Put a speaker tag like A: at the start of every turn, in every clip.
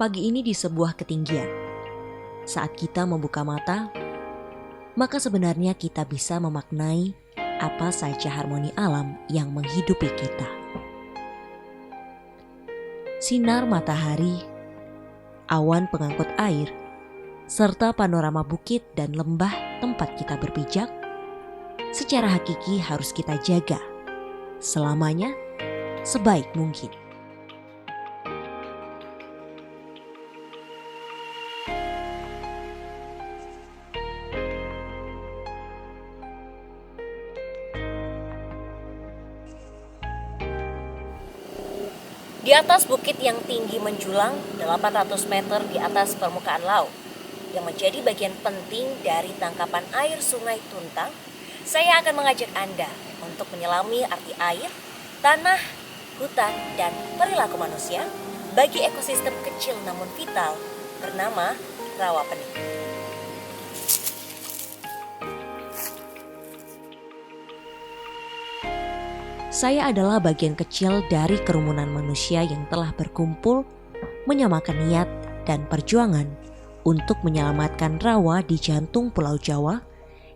A: Pagi ini di sebuah ketinggian, saat kita membuka mata, maka sebenarnya kita bisa memaknai apa saja harmoni alam yang menghidupi kita. Sinar matahari, awan pengangkut air, serta panorama bukit dan lembah tempat kita berpijak, secara hakiki harus kita jaga selamanya sebaik mungkin. Di atas bukit yang tinggi menjulang 800 meter di atas permukaan laut, yang menjadi bagian penting dari tangkapan air Sungai Tuntang, saya akan mengajak Anda untuk menyelami arti air, tanah, hutan, dan perilaku manusia bagi ekosistem kecil namun vital bernama Rawapening. Saya adalah bagian kecil dari kerumunan manusia yang telah berkumpul menyamakan niat dan perjuangan untuk menyelamatkan rawa di jantung Pulau Jawa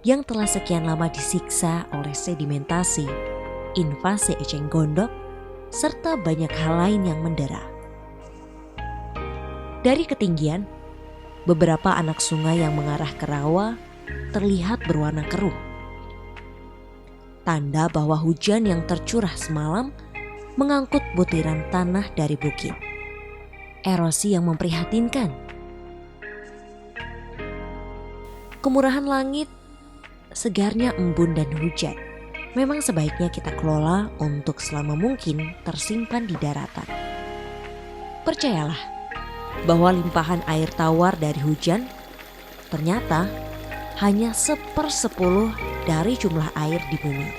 A: yang telah sekian lama disiksa oleh sedimentasi, invasi eceng gondok, serta banyak hal lain yang mendera. Dari ketinggian, beberapa anak sungai yang mengarah ke rawa terlihat berwarna keruh. Tanda bahwa hujan yang tercurah semalam mengangkut butiran tanah dari bukit. Erosi yang memprihatinkan. Kemurahan langit, segarnya embun dan hujan memang sebaiknya kita kelola untuk selama mungkin tersimpan di daratan. Percayalah bahwa limpahan air tawar dari hujan ternyata hanya 1/10 dari jumlah air di bumi.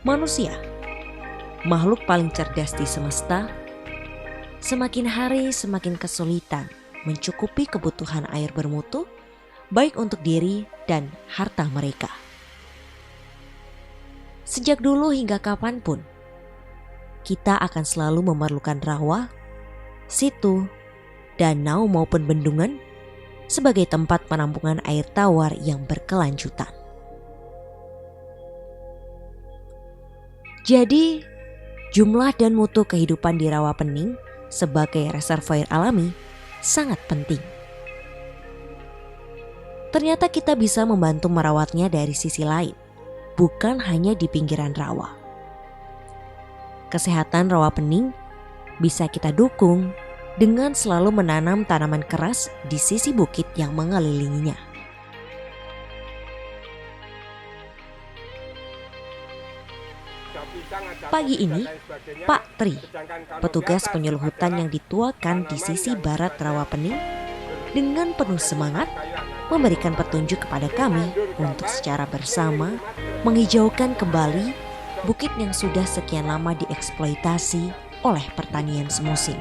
A: Manusia, makhluk paling cerdas di semesta, semakin hari semakin kesulitan mencukupi kebutuhan air bermutu, baik untuk diri dan harta mereka. Sejak dulu hingga kapanpun, kita akan selalu memerlukan rawa, situ, danau maupun bendungan sebagai tempat penampungan air tawar yang berkelanjutan. Jadi, jumlah dan mutu kehidupan di Rawapening sebagai reservoir alami sangat penting. Ternyata kita bisa membantu merawatnya dari sisi lain, bukan hanya di pinggiran rawa. Kesehatan Rawapening bisa kita dukung dengan selalu menanam tanaman keras di sisi bukit yang mengelilinginya. Pagi ini, Pak Tri, petugas penyuluh hutan yang dituakan di sisi barat Rawapening, dengan penuh semangat memberikan petunjuk kepada kami untuk secara bersama menghijaukan kembali bukit yang sudah sekian lama dieksploitasi oleh pertanian semusim.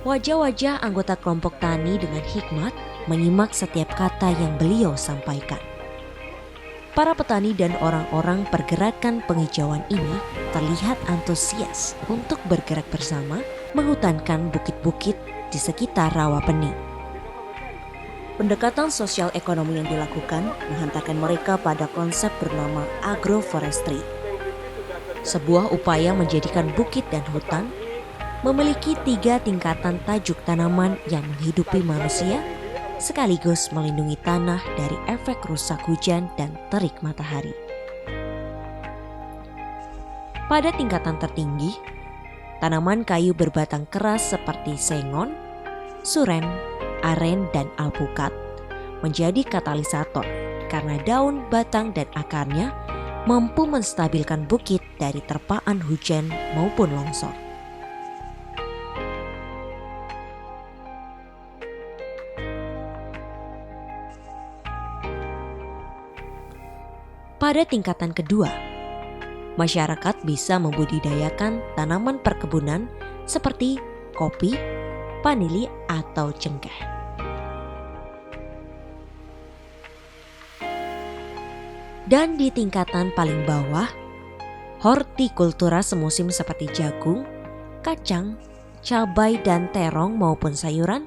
A: Wajah-wajah anggota kelompok tani dengan hikmat menyimak setiap kata yang beliau sampaikan. Para petani dan orang-orang pergerakan penghijauan ini terlihat antusias untuk bergerak bersama menghutankan bukit-bukit di sekitar Rawapening. Pendekatan sosial ekonomi yang dilakukan menghantarkan mereka pada konsep bernama agroforestry. Sebuah upaya menjadikan bukit dan hutan memiliki 3 tingkatan tajuk tanaman yang menghidupi manusia, sekaligus melindungi tanah dari efek rusak hujan dan terik matahari. Pada tingkatan tertinggi, tanaman kayu berbatang keras seperti sengon, suren, aren, dan alpukat menjadi katalisator karena daun, batang, dan akarnya mampu menstabilkan bukit dari terpaan hujan maupun longsor. Pada tingkatan kedua, masyarakat bisa membudidayakan tanaman perkebunan seperti kopi, vanili, atau cengkeh. Dan di tingkatan paling bawah, hortikultura semusim seperti jagung, kacang, cabai dan terong maupun sayuran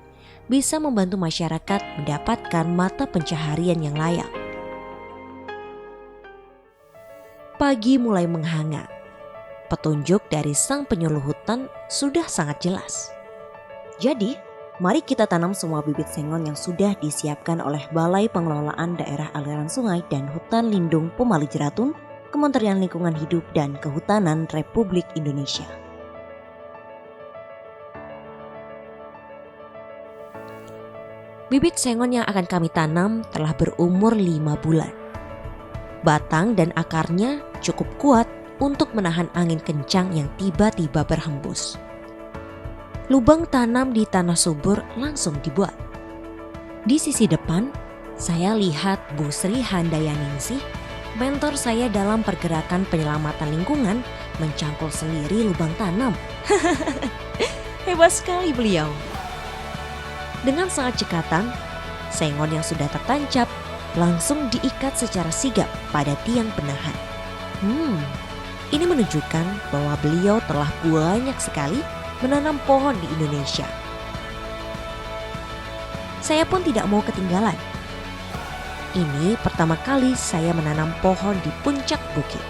A: bisa membantu masyarakat mendapatkan mata pencaharian yang layak. Pagi mulai menghangat. Petunjuk dari sang penyuluh hutan sudah sangat jelas. Jadi, mari kita tanam semua bibit sengon yang sudah disiapkan oleh Balai Pengelolaan Daerah Aliran Sungai dan Hutan Lindung Pemali Jeratun, Kementerian Lingkungan Hidup dan Kehutanan Republik Indonesia. Bibit sengon yang akan kami tanam telah berumur 5 bulan. Batang dan akarnya cukup kuat untuk menahan angin kencang yang tiba-tiba berhembus. Lubang tanam di tanah subur langsung dibuat. Di sisi depan, saya lihat Bu Sri Handayaningsih, mentor saya dalam pergerakan penyelamatan lingkungan, mencangkul sendiri lubang tanam. Hebat sekali beliau. Dengan sangat cekatan, sengon yang sudah tertancap langsung diikat secara sigap pada tiang penahan. Ini menunjukkan bahwa beliau telah banyak sekali menanam pohon di Indonesia. Saya pun tidak mau ketinggalan. Ini pertama kali saya menanam pohon di puncak bukit.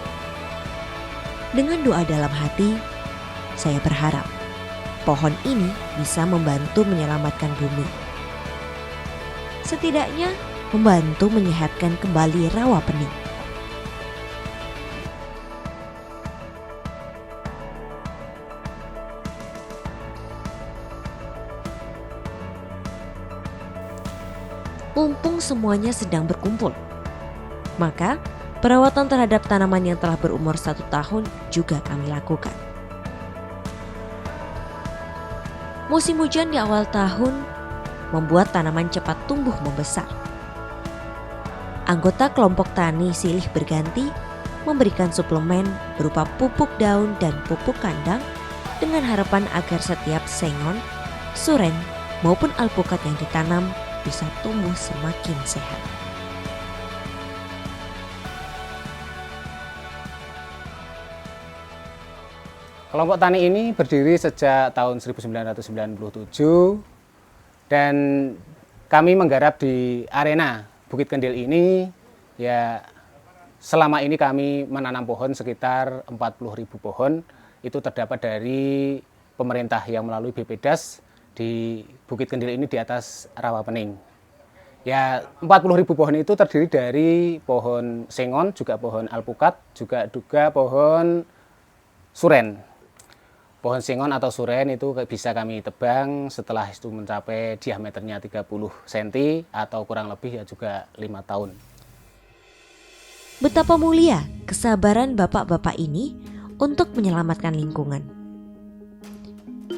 A: Dengan doa dalam hati, saya berharap pohon ini bisa membantu menyelamatkan bumi. Setidaknya membantu menyehatkan kembali rawa pening. Mumpung semuanya sedang berkumpul, maka perawatan terhadap tanaman yang telah berumur 1 tahun juga kami lakukan. Musim hujan di awal tahun membuat tanaman cepat tumbuh membesar. Anggota kelompok tani silih berganti memberikan suplemen berupa pupuk daun dan pupuk kandang dengan harapan agar setiap sengon, suren maupun alpukat yang ditanam bisa tumbuh semakin sehat.
B: Kelompok tani ini berdiri sejak tahun 1997 dan kami menggarap di arena Bukit Kendil ini. Ya, selama ini kami menanam pohon sekitar 40.000 pohon. Itu terdapat dari pemerintah yang melalui BPDAS di Bukit Kendil ini di atas rawa pening. Ya, 40.000 pohon itu terdiri dari pohon sengon, juga pohon alpukat, juga pohon suren. Pohon sengon atau suren itu bisa kami tebang setelah itu mencapai diameternya 30 cm atau kurang lebih ya juga 5 tahun.
A: Betapa mulia kesabaran bapak-bapak ini untuk menyelamatkan lingkungan.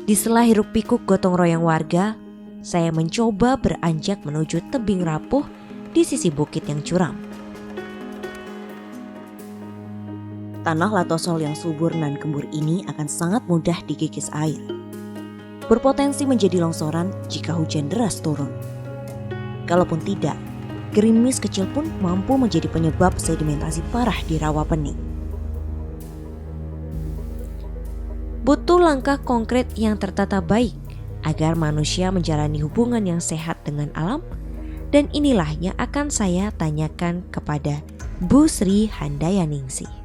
A: Di sela hiruk pikuk gotong royong warga, saya mencoba beranjak menuju tebing rapuh di sisi bukit yang curam. Tanah latosol yang subur dan gembur ini akan sangat mudah dikikis air. Berpotensi menjadi longsoran jika hujan deras turun. Kalaupun tidak, gerimis kecil pun mampu menjadi penyebab sedimentasi parah di rawa pening. Butuh langkah konkret yang tertata baik agar manusia menjalani hubungan yang sehat dengan alam, dan inilah yang akan saya tanyakan kepada Bu Sri Handayaningsih.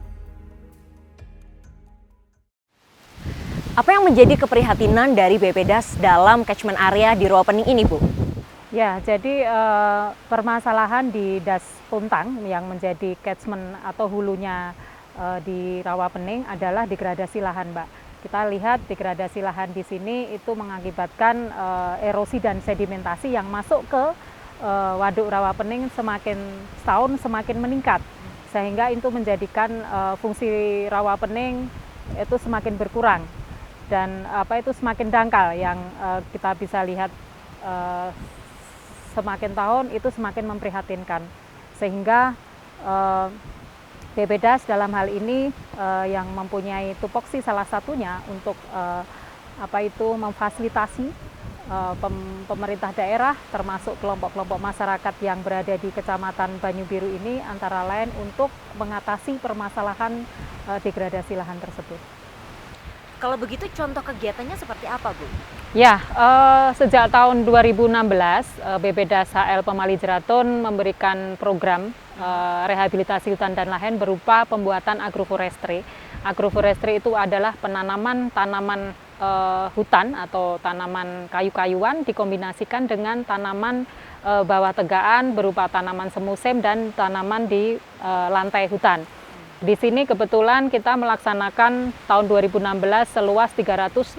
A: Apa yang menjadi keprihatinan dari BPDAS dalam catchment area di rawa pening ini, Bu?
C: Ya, jadi permasalahan di Das Puntang yang menjadi catchment atau hulunya di rawa pening adalah degradasi lahan, Mbak. Kita lihat degradasi lahan di sini itu mengakibatkan erosi dan sedimentasi yang masuk ke waduk rawa pening semakin tahun semakin meningkat, sehingga itu menjadikan fungsi rawa pening itu semakin berkurang. Dan itu semakin dangkal yang kita bisa lihat semakin tahun itu semakin memprihatinkan, sehingga BPDAS dalam hal ini yang mempunyai tupoksi salah satunya untuk memfasilitasi pemerintah daerah termasuk kelompok-kelompok masyarakat yang berada di Kecamatan Banyubiru ini antara lain untuk mengatasi permasalahan degradasi lahan tersebut.
A: Kalau begitu contoh kegiatannya seperti apa, Bu?
C: Ya, sejak tahun 2016 BPDAS HL Pemali Jeratun memberikan program rehabilitasi hutan dan lahan berupa pembuatan agroforestry. Agroforestry itu adalah penanaman tanaman hutan atau tanaman kayu-kayuan dikombinasikan dengan tanaman bawah tegaan berupa tanaman semusim dan tanaman di lantai hutan. Di sini kebetulan kita melaksanakan tahun 2016 seluas 345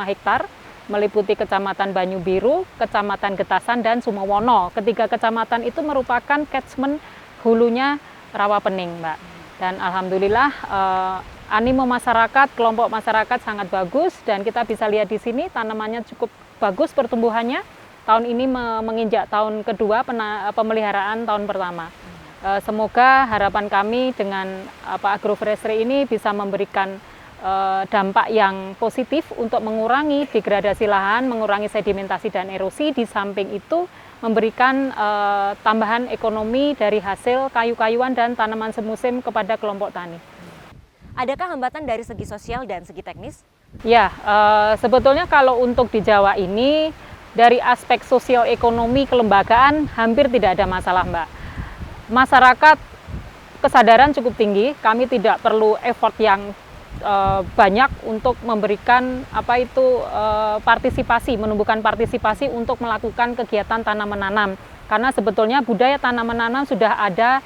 C: hektar, meliputi Kecamatan Banyubiru, Kecamatan Getasan, dan Sumowono. Ketiga kecamatan itu merupakan catchment hulunya Rawapening, Mbak. Dan alhamdulillah animo masyarakat, kelompok masyarakat sangat bagus, dan kita bisa lihat di sini tanamannya cukup bagus pertumbuhannya. Tahun ini menginjak tahun kedua pemeliharaan tahun pertama. Semoga harapan kami dengan agroforestry ini bisa memberikan dampak yang positif untuk mengurangi degradasi lahan, mengurangi sedimentasi dan erosi. Di samping itu memberikan tambahan ekonomi dari hasil kayu-kayuan dan tanaman semusim kepada kelompok tani.
A: Adakah hambatan dari segi sosial dan segi teknis?
C: Ya, sebetulnya kalau untuk di Jawa ini dari aspek sosial ekonomi kelembagaan hampir tidak ada masalah, Mbak. Masyarakat kesadaran cukup tinggi, kami tidak perlu effort yang banyak untuk memberikan partisipasi, menumbuhkan partisipasi untuk melakukan kegiatan tanam menanam. Karena sebetulnya budaya tanam menanam sudah ada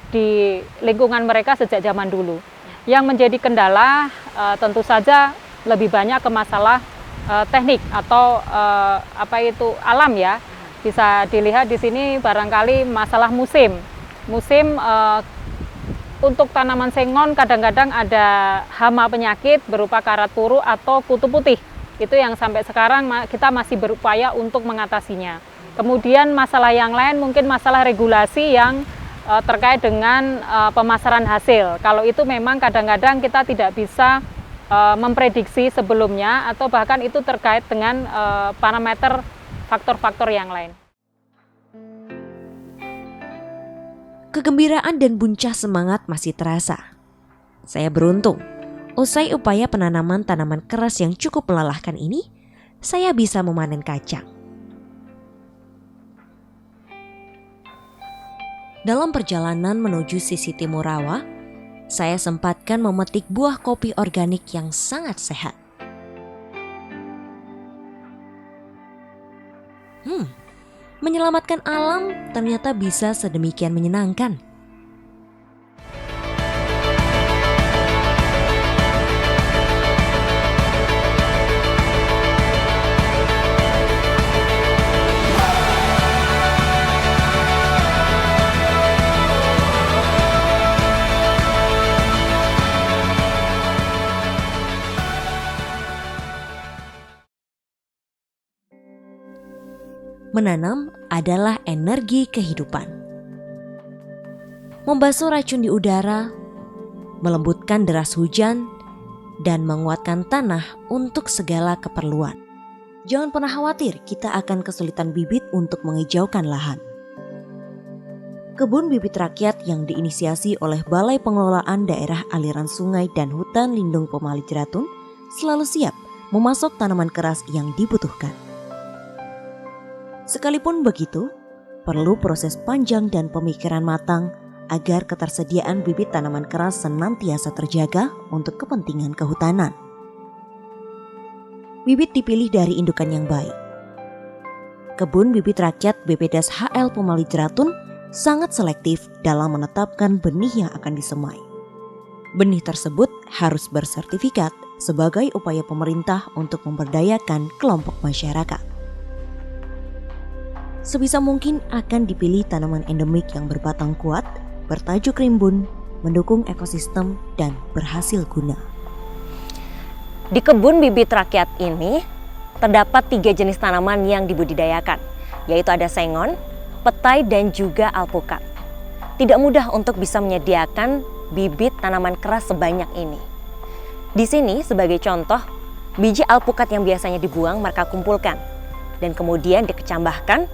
C: di lingkungan mereka sejak zaman dulu. Yang menjadi kendala tentu saja lebih banyak ke masalah teknik atau alam ya. Bisa dilihat di sini barangkali masalah musim. Musim untuk tanaman sengon kadang-kadang ada hama penyakit berupa karat puru atau kutu putih. Itu yang sampai sekarang kita masih berupaya untuk mengatasinya. Kemudian masalah yang lain mungkin masalah regulasi yang terkait dengan pemasaran hasil. Kalau itu memang kadang-kadang kita tidak bisa memprediksi sebelumnya atau bahkan itu terkait dengan parameter faktor-faktor yang lain.
D: Kegembiraan dan buncah semangat masih terasa. Saya beruntung, usai upaya penanaman tanaman keras yang cukup melelahkan ini, saya bisa memanen kacang. Dalam perjalanan menuju sisi timur rawa, saya sempatkan memetik buah kopi organik yang sangat sehat. Menyelamatkan alam ternyata bisa sedemikian menyenangkan. Menanam adalah energi kehidupan. Membasuh racun di udara, melembutkan deras hujan, dan menguatkan tanah untuk segala keperluan. Jangan pernah khawatir kita akan kesulitan bibit untuk mengejaukan lahan. Kebun bibit rakyat yang diinisiasi oleh Balai Pengelolaan Daerah Aliran Sungai dan Hutan Lindung Pemali Jeratun selalu siap memasok tanaman keras yang dibutuhkan. Sekalipun begitu, perlu proses panjang dan pemikiran matang agar ketersediaan bibit tanaman keras senantiasa terjaga untuk kepentingan kehutanan. Bibit dipilih dari indukan yang baik. Kebun bibit rakyat BPDAS HL Pemali Jeratun sangat selektif dalam menetapkan benih yang akan disemai. Benih tersebut harus bersertifikat sebagai upaya pemerintah untuk memberdayakan kelompok masyarakat. Sebisa mungkin akan dipilih tanaman endemik yang berbatang kuat, bertajuk rimbun, mendukung ekosistem, dan berhasil guna.
A: Di kebun bibit rakyat ini terdapat 3 jenis tanaman yang dibudidayakan, yaitu ada sengon, petai, dan juga alpukat. Tidak mudah untuk bisa menyediakan bibit tanaman keras sebanyak ini. Di sini sebagai contoh, biji alpukat yang biasanya dibuang mereka kumpulkan dan kemudian dikecambahkan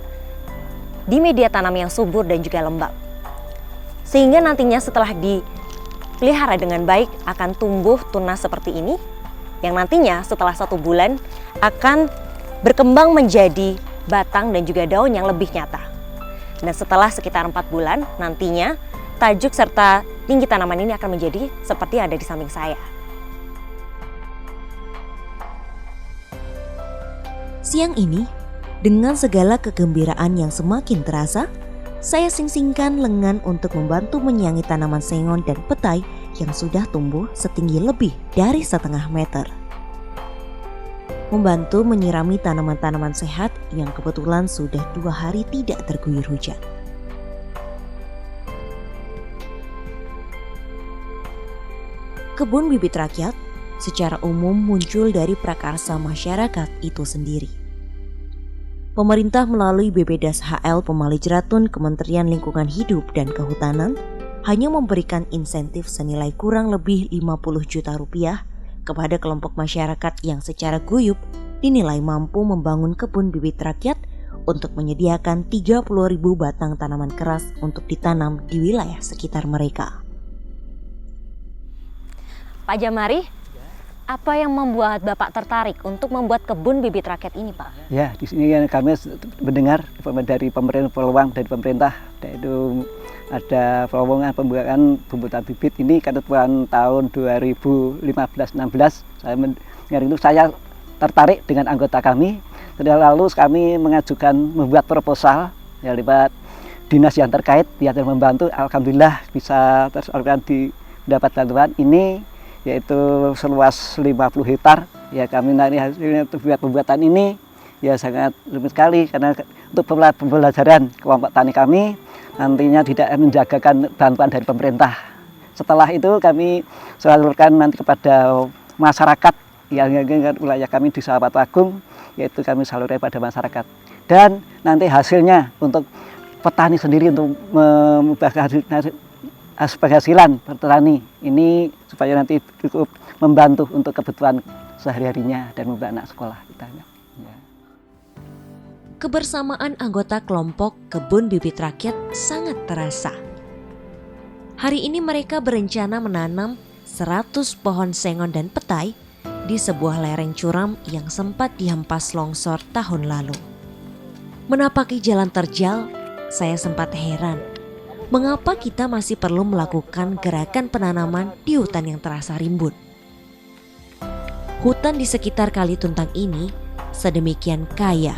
A: di media tanam yang subur dan juga lembab. Sehingga nantinya setelah dipelihara dengan baik akan tumbuh tunas seperti ini yang nantinya setelah 1 bulan akan berkembang menjadi batang dan juga daun yang lebih nyata. Dan setelah sekitar 4 bulan nantinya tajuk serta tinggi tanaman ini akan menjadi seperti yang ada di samping saya.
D: Siang ini, dengan segala kegembiraan yang semakin terasa, saya sing-singkan lengan untuk membantu menyiangi tanaman sengon dan petai yang sudah tumbuh setinggi lebih dari 1,5 meter. Membantu menyirami tanaman-tanaman sehat yang kebetulan sudah 2 hari tidak terguyur hujan. Kebun bibit rakyat secara umum muncul dari prakarsa masyarakat itu sendiri. Pemerintah melalui BPDAS HL Pemali Jeratun Kementerian Lingkungan Hidup dan Kehutanan hanya memberikan insentif senilai kurang lebih 50 juta rupiah kepada kelompok masyarakat yang secara guyup dinilai mampu membangun kebun bibit rakyat untuk menyediakan 30.000 batang tanaman keras untuk ditanam di wilayah sekitar mereka.
A: Pak Jamari, apa yang membuat Bapak tertarik untuk membuat kebun bibit rakyat ini, Pak?
E: Ya, di sini kami mendengar dari peluang dari pemerintah, yaitu ada pelowongan pembukaan pembuatan bibit ini ketentuan tahun 2015-16. Saya tertarik dengan anggota kami. Lalu kami mengajukan membuat proposal ya, lewat dinas yang terkait, dia membantu. Alhamdulillah bisa dapat bantuan ini, yaitu seluas 50 hektar. Ya kami nanti hasilnya buat pembuatan ini ya sangat rumit sekali karena untuk pembelajaran kelompok tani kami nantinya tidak menjagakan bantuan dari pemerintah. Setelah itu kami salurkan nanti kepada masyarakat yang wilayah kami di Sahabat Agung, yaitu kami salurkan pada masyarakat. Dan nanti hasilnya untuk petani sendiri untuk penghasilan petani ini supaya nanti cukup membantu untuk kebutuhan sehari-harinya dan membantu anak sekolah kita. Ya.
D: Kebersamaan anggota kelompok kebun bibit rakyat sangat terasa. Hari ini mereka berencana menanam 100 pohon sengon dan petai di sebuah lereng curam yang sempat dihempas longsor tahun lalu. Menapaki jalan terjal, saya sempat heran. Mengapa kita masih perlu melakukan gerakan penanaman di hutan yang terasa rimbun? Hutan di sekitar Kali Tuntang ini sedemikian kaya.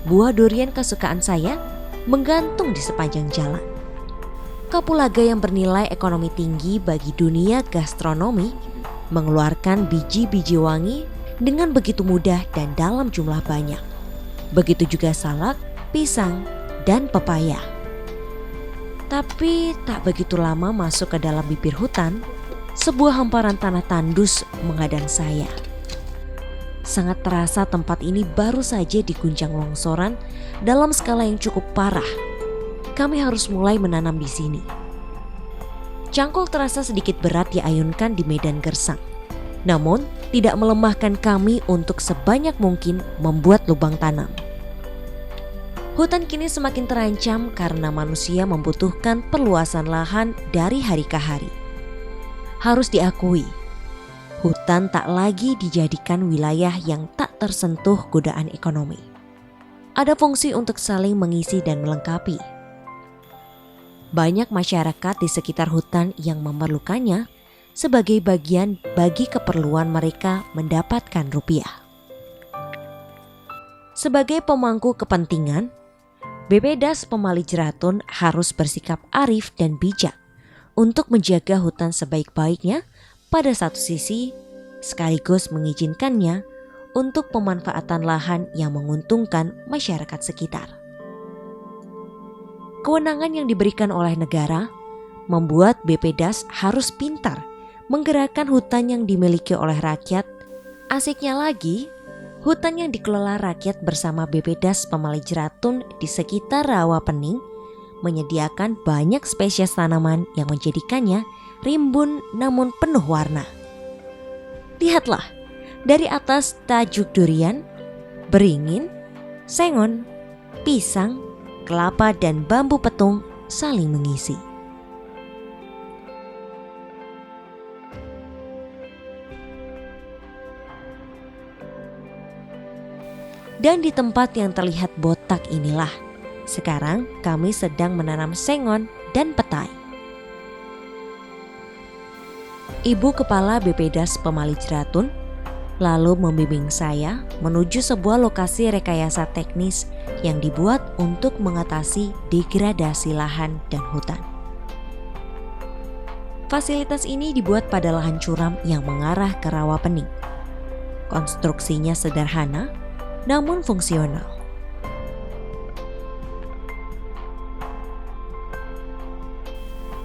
D: Buah durian kesukaan saya menggantung di sepanjang jalan. Kapulaga yang bernilai ekonomi tinggi bagi dunia gastronomi mengeluarkan biji-biji wangi dengan begitu mudah dan dalam jumlah banyak. Begitu juga salak, pisang, dan pepaya. Tapi tak begitu lama masuk ke dalam bibir hutan, sebuah hamparan tanah tandus menghadang saya. Sangat terasa tempat ini baru saja diguncang longsoran dalam skala yang cukup parah. Kami harus mulai menanam di sini. Cangkul terasa sedikit berat diayunkan di medan gersang. Namun tidak melemahkan kami untuk sebanyak mungkin membuat lubang tanam. Hutan kini semakin terancam karena manusia membutuhkan perluasan lahan dari hari ke hari. Harus diakui, hutan tak lagi dijadikan wilayah yang tak tersentuh godaan ekonomi. Ada fungsi untuk saling mengisi dan melengkapi. Banyak masyarakat di sekitar hutan yang memerlukannya sebagai bagian bagi keperluan mereka mendapatkan rupiah. Sebagai pemangku kepentingan, BPDAS Pemali Jeratun harus bersikap arif dan bijak untuk menjaga hutan sebaik-baiknya pada satu sisi, sekaligus mengizinkannya untuk pemanfaatan lahan yang menguntungkan masyarakat sekitar. Kewenangan yang diberikan oleh negara membuat BPDAS harus pintar menggerakkan hutan yang dimiliki oleh rakyat. Asiknya lagi, hutan yang dikelola rakyat bersama BPDAS Pemali Jeratun di sekitar Rawa Pening menyediakan banyak spesies tanaman yang menjadikannya rimbun namun penuh warna. Lihatlah, Dari atas tajuk durian, beringin, sengon, pisang, kelapa dan bambu petung saling mengisi. Dan di tempat yang terlihat botak inilah, sekarang kami sedang menanam sengon dan petai. Ibu Kepala BPDAS Pemali Jeratun lalu membimbing saya menuju sebuah lokasi rekayasa teknis yang dibuat untuk mengatasi degradasi lahan dan hutan. Fasilitas ini dibuat pada lahan curam yang mengarah ke rawa pening. Konstruksinya sederhana, namun fungsional.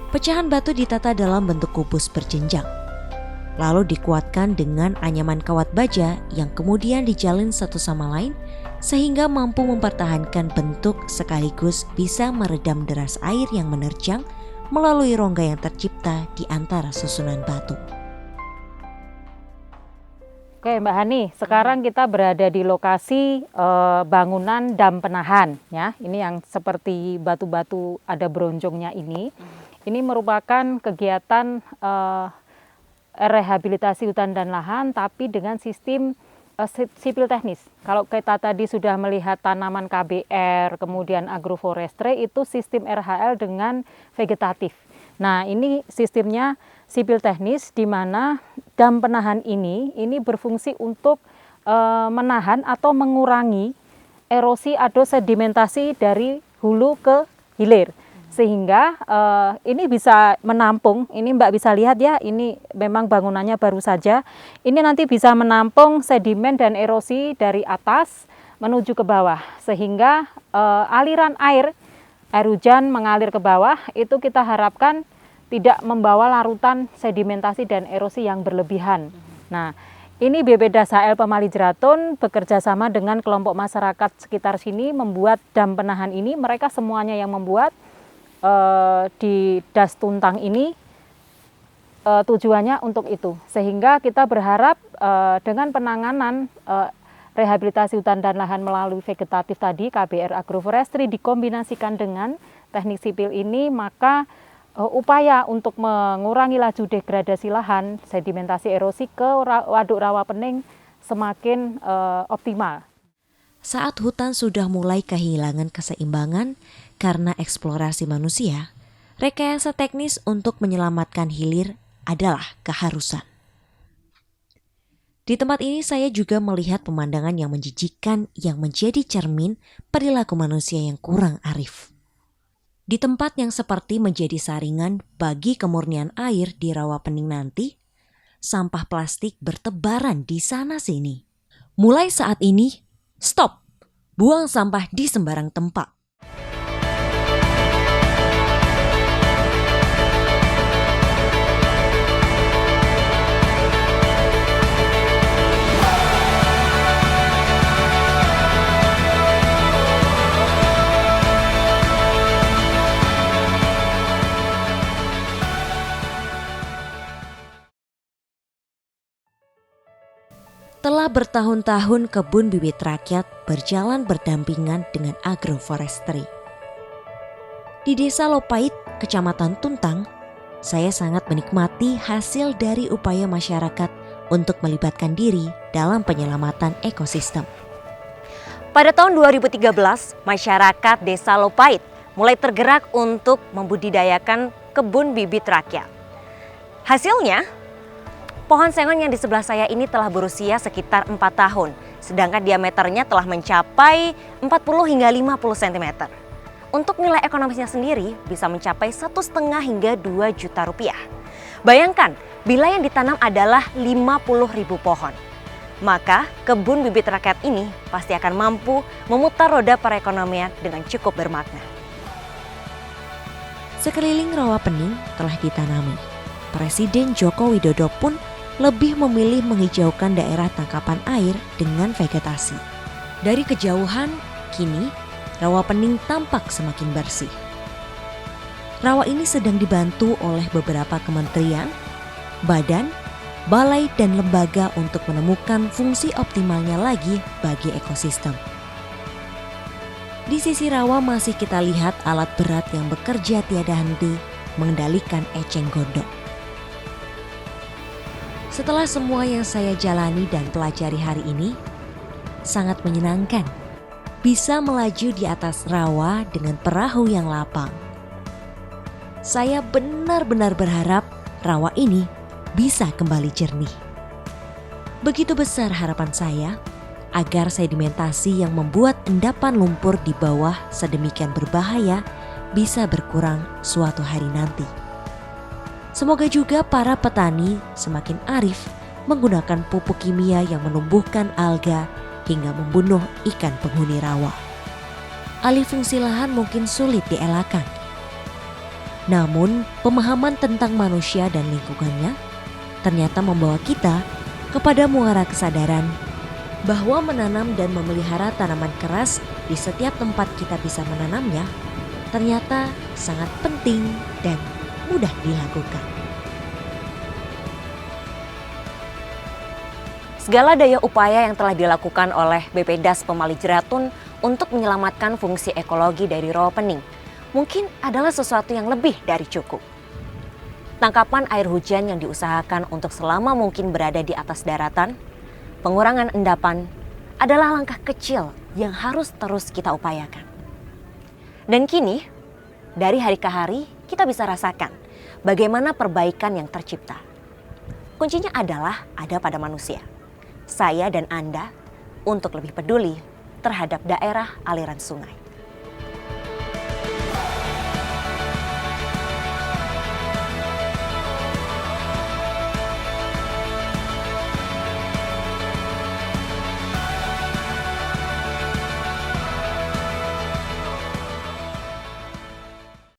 D: Pecahan batu ditata dalam bentuk kubus berjenjang, lalu dikuatkan dengan anyaman kawat baja yang kemudian dijalin satu sama lain sehingga mampu mempertahankan bentuk sekaligus bisa meredam deras air yang menerjang melalui rongga yang tercipta di antara susunan batu.
C: Oke Mbak Hani, sekarang kita berada di lokasi bangunan dam penahan ya. Ini yang seperti batu-batu ada bronjongnya ini. Ini merupakan kegiatan rehabilitasi hutan dan lahan tapi dengan sistem sipil teknis. Kalau kita tadi sudah melihat tanaman KBR, kemudian agroforestry, itu sistem RHL dengan vegetatif. Nah, ini sistemnya sipil teknis di mana dam penahan ini berfungsi untuk menahan atau mengurangi erosi atau sedimentasi dari hulu ke hilir. Sehingga ini bisa menampung, ini Mbak bisa lihat ya, ini memang bangunannya baru saja. Ini nanti bisa menampung sedimen dan erosi dari atas menuju ke bawah. Sehingga aliran air hujan mengalir ke bawah, itu kita harapkan tidak membawa larutan sedimentasi dan erosi yang berlebihan. Nah, ini BPDAS HL Pemali Jeratun bekerja sama dengan kelompok masyarakat sekitar sini membuat dam penahan ini. Mereka semuanya yang membuat di Das Tuntang ini tujuannya untuk itu. Sehingga kita berharap dengan penanganan rehabilitasi hutan dan lahan melalui vegetatif tadi, KBR agroforestry dikombinasikan dengan teknik sipil ini, maka upaya untuk mengurangi laju degradasi lahan, sedimentasi erosi ke waduk rawa pening semakin optimal.
D: Saat hutan sudah mulai kehilangan keseimbangan karena eksplorasi manusia, rekayasa teknis untuk menyelamatkan hilir adalah keharusan. Di tempat ini saya juga melihat pemandangan yang menjijikkan yang menjadi cermin perilaku manusia yang kurang arif. Di tempat yang seperti menjadi saringan bagi kemurnian air di rawa pening nanti, sampah plastik bertebaran di sana-sini. Mulai saat ini, stop! Buang sampah di sembarang tempat. Telah bertahun-tahun kebun bibit rakyat berjalan berdampingan dengan agroforestry. Di Desa Lopait, Kecamatan Tuntang, saya sangat menikmati hasil dari upaya masyarakat untuk melibatkan diri dalam penyelamatan ekosistem.
A: Pada tahun 2013, masyarakat Desa Lopait mulai tergerak untuk membudidayakan kebun bibit rakyat. Hasilnya, pohon sengon yang di sebelah saya ini telah berusia sekitar 4 tahun, sedangkan diameternya telah mencapai 40 hingga 50 cm. Untuk nilai ekonomisnya sendiri bisa mencapai 1,5 hingga 2 juta rupiah. Bayangkan, bila yang ditanam adalah 50.000 pohon. Maka kebun bibit rakyat ini pasti akan mampu memutar roda perekonomian dengan cukup bermakna.
D: Sekeliling rawa pening telah ditanami. Presiden Joko Widodo pun lebih memilih menghijaukan daerah tangkapan air dengan vegetasi. Dari kejauhan, kini rawa pening tampak semakin bersih. Rawa ini sedang dibantu oleh beberapa kementerian, badan, balai dan lembaga untuk menemukan fungsi optimalnya lagi bagi ekosistem. Di sisi rawa masih kita lihat alat berat yang bekerja tiada henti mengendalikan eceng gondok. Setelah semua yang saya jalani dan pelajari hari ini, sangat menyenangkan bisa melaju di atas rawa dengan perahu yang lapang. Saya benar-benar berharap rawa ini bisa kembali jernih. Begitu besar harapan saya agar sedimentasi yang membuat endapan lumpur di bawah sedemikian berbahaya bisa berkurang suatu hari nanti. Semoga juga para petani semakin arif menggunakan pupuk kimia yang menumbuhkan alga hingga membunuh ikan penghuni rawa. Alih fungsi lahan mungkin sulit dielakkan. Namun, pemahaman tentang manusia dan lingkungannya ternyata membawa kita kepada muara kesadaran bahwa menanam dan memelihara tanaman keras di setiap tempat kita bisa menanamnya ternyata sangat penting dan mudah dilakukan.
A: Segala daya upaya yang telah dilakukan oleh BPDAS Pemali Jeratun untuk menyelamatkan fungsi ekologi dari rawa pening mungkin adalah sesuatu yang lebih dari cukup. Tangkapan air hujan yang diusahakan untuk selama mungkin berada di atas daratan, pengurangan endapan adalah langkah kecil yang harus terus kita upayakan. Dan kini, dari hari ke hari kita bisa rasakan bagaimana perbaikan yang tercipta. Kuncinya adalah ada pada manusia, saya dan Anda, untuk lebih peduli terhadap daerah aliran sungai.